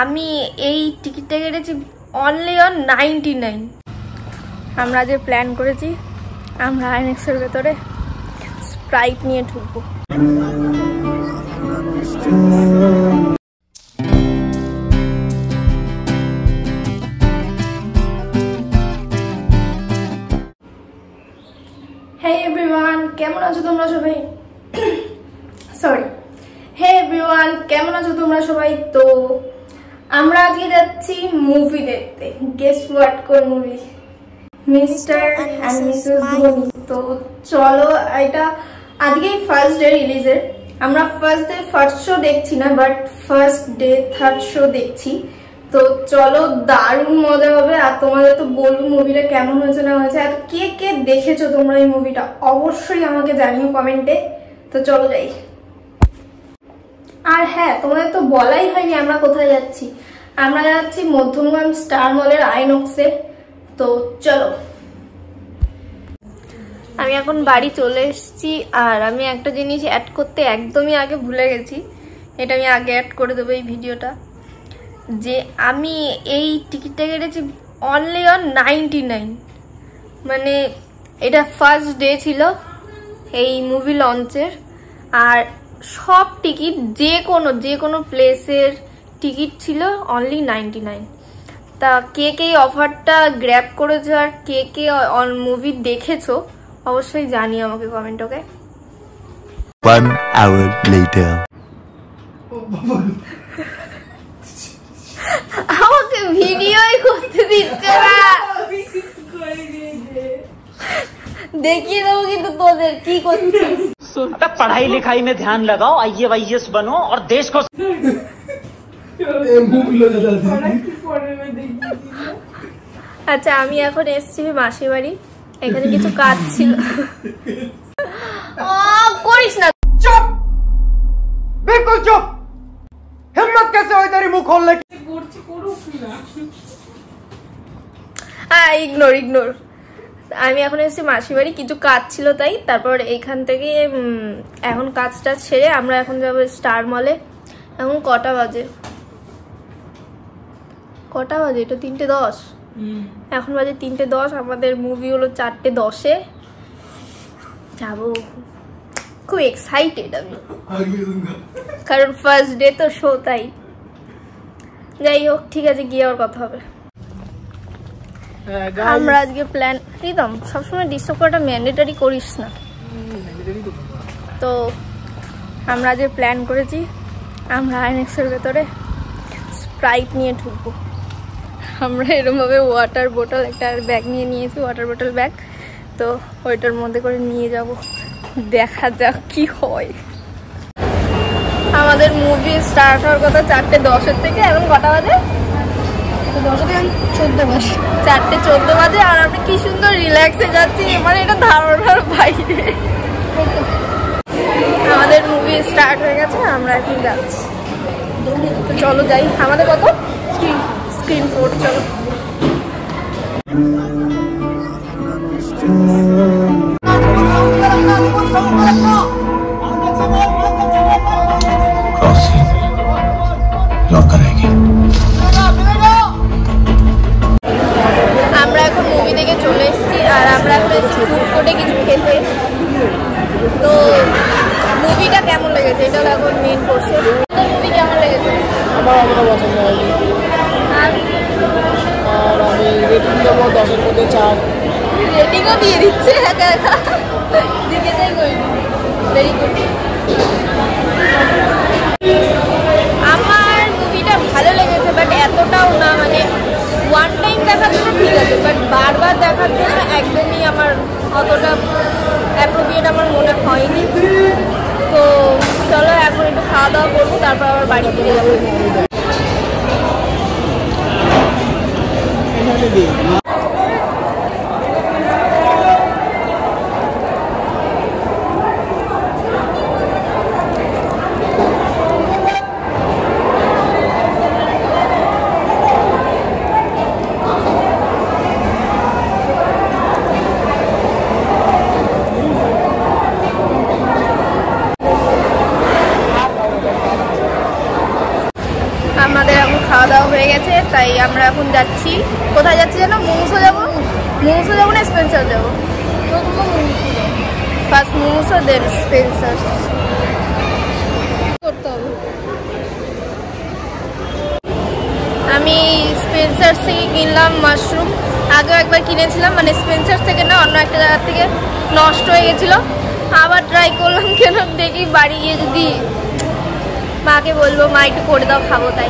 আমি এই টিকিটটা কেটেছি অনলি অন 99। আমরা যে প্ল্যান করেছি আমরা আইনক্সের ভেতরে স্প্রাইট নিয়ে ঢুকবো। হে এভরিওয়ান, কেমন আছো তোমরা সবাই? হে এভরিওয়ান, কেমন আছো তোমরা সবাই? তো আমরা আজকে যাচ্ছি মুভি দেখতে। গেস হোয়াট কোন movie? Mister and missus Dhoni. তো চলো, এটা আজকেই ফার্স্ট ডে রিলিজের। আমরা ফার্স্ট ডে ফার্স্ট শো দেখছি না, but first day third show দেখছি। তো চলো, দারুণ মজা হবে। আর তোমাদের তো বলবো মুভিটা কেমন হয়েছে না হয়েছে। আর কে কে দেখেছো তোমরা এই মুভিটা অবশ্যই আমাকে জানিও কমেন্টে। তো চলো যাই। আর হ্যাঁ, তোমাদের তো বলাই হয়নি আমরা কোথায় যাচ্ছি। আমরা যাচ্ছি মধ্যমগ্রাম স্টার মলের আইনক্সে। তো চলো, আমি এখন বাড়ি চলে এসেছি। আর আমি একটা জিনিস অ্যাড করতে একদমই আগে ভুলে গেছি, এটা আমি আগে অ্যাড করে দেবো এই ভিডিওটা, যে আমি এই টিকিটটা কেটেছি অনলি অন 99। মানে এটা ফার্স্ট ডে ছিল এই মুভি লঞ্চের। আর সব টিকিট যে কোনো প্লেসের টিকিট ছিল অনলি 99। তা কে কে অফারটা গ্র্যাব করেছো আর কে কে মুভি দেখেছো অবশ্যই জানিও আমাকে কমেন্ট। ওকে, 1 hour later আমাকে ভিডিওই করতে দিচ্ছে না। দেখিয়ে দেবো কিন্তু তোদের কি করছিস। पढ़ाई लिखाई में ध्यान लगाओ, IAS बनो और देश को। আচ্ছা, আমি এখন এসেছি মাসির বাড়ি। এখানে কিছু কাজ ছিল। করিস না, चुप, बिल्कुल चुप। हिम्मत कैसे हुई तेरी मुंह खोलने की? ইগনোর। আমি এখন এসেছি মাসির বাড়ি, কিছু কাজ ছিল তাই। তারপর এখান থেকে এখন কাজটা ছেড়ে আমরা এখন যাবো স্টার মলে। এখন কটা বাজে? এটা 3:10। এখন বাজে 3:10। আমাদের মুভি হলো 4:10-এ। যাবো, খুব এক্সাইটেড আমি, কারণ ফার্স্ট ডে তো শো, তাই। যাই হোক, ঠিক আছে, গিয়ে আবার কথা হবে। আমরা আজকে প্ল্যান, প্রীতম সবসময় ডিস্টার্ব করাটা ম্যান্ডেটারি করিস না। তো আমরা আজকে প্ল্যান করেছি আমরা আইনক্সের ভেতরে স্প্রাইট নিয়ে ঢুকবো। আমরা এরকমভাবে ওয়াটার বোতল, একটা ব্যাগ নিয়েছি, ওয়াটার বোতল ব্যাগ। তো ওইটার মধ্যে করে নিয়ে যাব, দেখা যাক কি হয়। আমাদের মুভি স্টার্ট হওয়ার কথা 4:10 থেকে। এখন কটা বাজে? 4:14 বাজে। আর আমরা কি সুন্দর রিল্যাক্সে যাচ্ছি, মানে এটা ধারণার বাইরে। আমাদের মুভি স্টার্ট হয়ে গেছে, আমরা এখন যাচ্ছি। তো চলো যাই। আমাদের কত স্ক্রিন 4। চলো। আমরা এখন মুভি দেখে চলে এসেছি। আর আমরা এখন এসেছি ফুড কোর্টে কিছু খেতে। তো মুভিটা কেমন লেগেছে এটা হলো এখন মেন কোর্সে। মুভি কেমন লেগেছে? আমার পছন্দ হয়নি। আর আমি রেটিং দেবো 10-এর মধ্যে 4। রেটিংও দিয়ে দিচ্ছে একা একা। দিকে যাই করি। Very good. আমার মুভিটা ভালো লেগেছে, বাট এতটাও না। মানে ওয়ান টাইম দেখার জন্য ঠিক আছে, বাট বারবার দেখার জন্য একদমই আমার অতটা অ্যাপ্রোপ্রিয়েট আমার মনে হয়নি। তো চলো, এখন একটু খাওয়া দাওয়া করবো, তারপর আবার বাড়ি ফিরে যাবো। আমাদের এখন খাওয়া দাওয়া হয়ে গেছে, তাই আমরা এখন যাচ্ছি। কোথায় যাচ্ছি যেন? মোমোসো যাবো। মোমোসো যাবো না স্পেন্সার যাবো? ফার্স্ট মোমোসো দেন স্পেন্সার করতে হবে। আমি স্পেন্সার থেকে কিনলাম মাশরুম। আগেও একবার কিনেছিলাম, মানে স্পেন্সার থেকে না, অন্য একটা জায়গা থেকে নষ্ট হয়ে গেছিলো। আবার ট্রাই করলাম, কেন দেখি বাড়ি গিয়ে যদি মাকে বলবো মা একটু করে দাও, খাবো তাই।